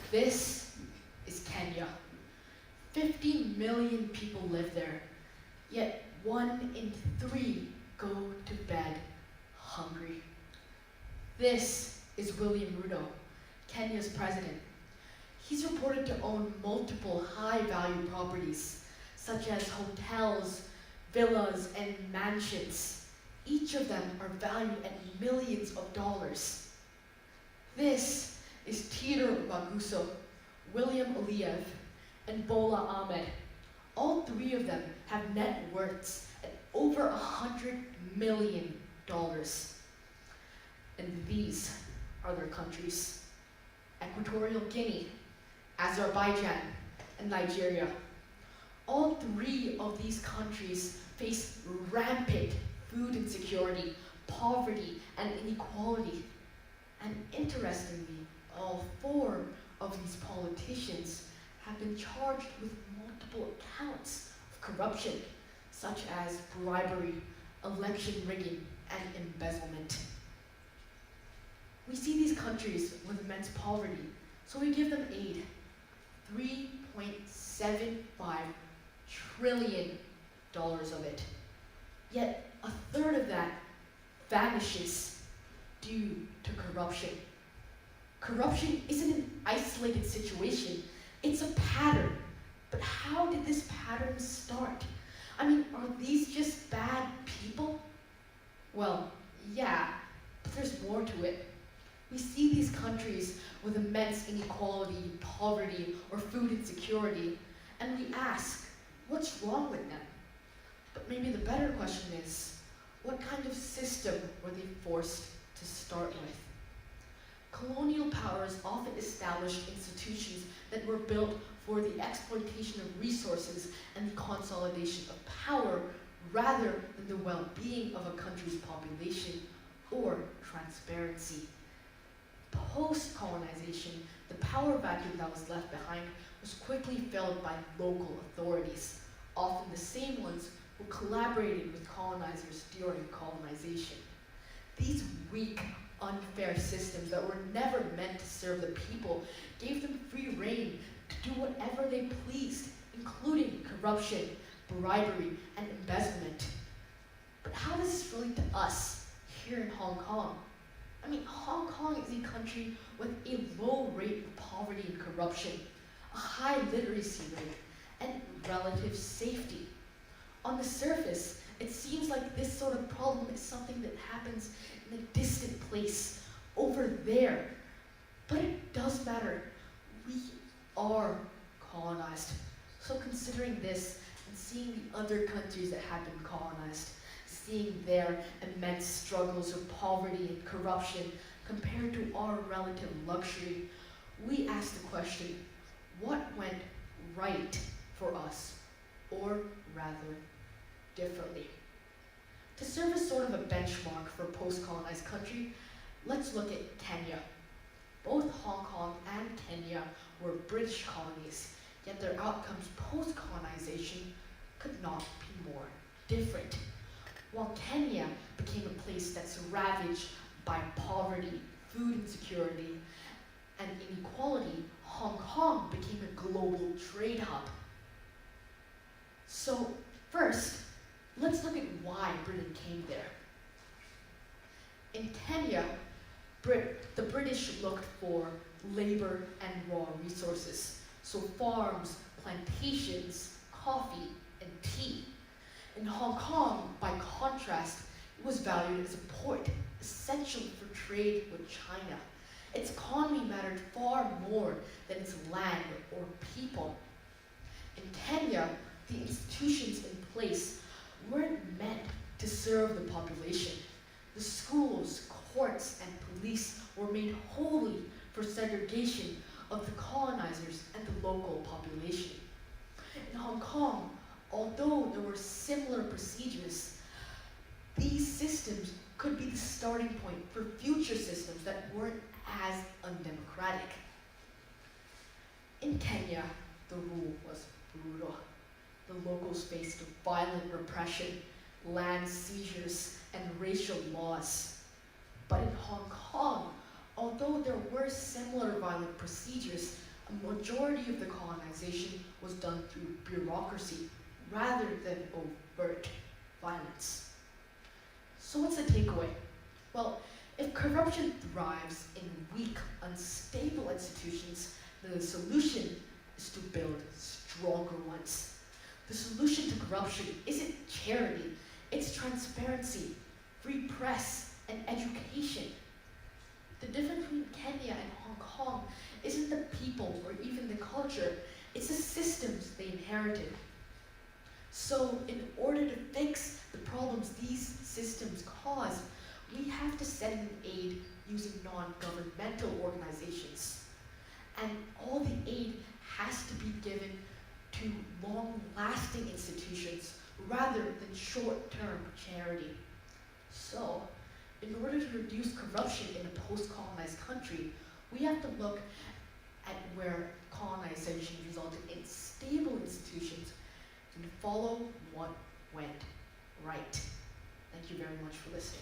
This is Kenya. 50 million people live there, yet 1 in 3 go to bed hungry. This is William Ruto, Kenya's president. He's reported to own multiple high-value properties, such as hotels, villas, and mansions. Each of them are valued at millions of dollars. This is Theodore Maguso, William Aliyev, and Bola Ahmed. All 3 of them have net worths at over $100 million. And these are their countries: Equatorial Guinea, Azerbaijan, and Nigeria. All 3 of these countries face rampant food insecurity, poverty, and inequality. And interestingly, all 4 of these politicians have been charged with multiple counts of corruption, such as bribery, election rigging, and embezzlement. We see these countries with immense poverty, so we give them aid. $3.75 trillion of it. Yet a third of that vanishes due to corruption. Corruption isn't an isolated situation, it's a pattern. But how did this pattern start? I mean, are these just bad people? Well, yeah, but there's more to it. We see these countries with immense inequality, poverty, or food insecurity, and we ask, what's wrong with them? But maybe the better question is, what kind of system were they forced to start with? Colonial powers often established institutions that were built for the exploitation of resources and the consolidation of power rather than the well-being of a country's population or transparency. Post-colonization, the power vacuum that was left behind was quickly filled by local authorities, often the same ones who collaborated with colonizers during colonization. These weak, unfair systems that were never meant to serve the people gave them free rein to do whatever they pleased, including corruption, bribery, and embezzlement. But how does this relate to us here in Hong Kong? I mean, Hong Kong is a country with a low rate of poverty and corruption, a high literacy rate, and relative safety. On the surface, it seems like this sort of problem is something that happens in a distant place, over there. But it does matter. We are colonized. So considering this and seeing the other countries that have been colonized, seeing their immense struggles of poverty and corruption compared to our relative luxury, we ask the question, what went right for us, or rather, differently? To serve as sort of a benchmark for a post-colonized country, let's look at Kenya. Both Hong Kong and Kenya were British colonies, yet their outcomes post-colonization could not be more different. While Kenya became a place that's ravaged by poverty, food insecurity, and inequality, Hong Kong became a global trade hub. So first, let's look at why Britain came there. In Kenya, the British looked for labor and raw resources, so farms, plantations, coffee, and tea. In Hong Kong, by contrast, it was valued as a port, essential for trade with China. Its economy mattered far more than its land or people. In Kenya, the institutions in place weren't meant to serve the population. The schools, courts, and police were made wholly for segregation of the colonizers and the local population. In Hong Kong, although there were similar procedures, these systems could be the starting point for future systems that weren't as undemocratic. In Kenya, the rule was brutal. The locals faced violent repression, land seizures, and racial laws. But in Hong Kong, although there were similar violent procedures, a majority of the colonization was done through bureaucracy rather than overt violence. So what's the takeaway? Well, if corruption thrives in weak, unstable institutions, then the solution is to build stronger ones. The solution to corruption isn't charity, it's transparency, free press, and education. The difference between Kenya and Hong Kong isn't the people or even the culture, it's the systems they inherited. So in order to fix the problems these systems cause, we have to send in aid using non-governmental organizations. And all the aid has to be given to long-lasting institutions rather than short-term charity. So, in order to reduce corruption in a post-colonized country, we have to look at where colonization resulted in stable institutions and follow what went right. Thank you very much for listening.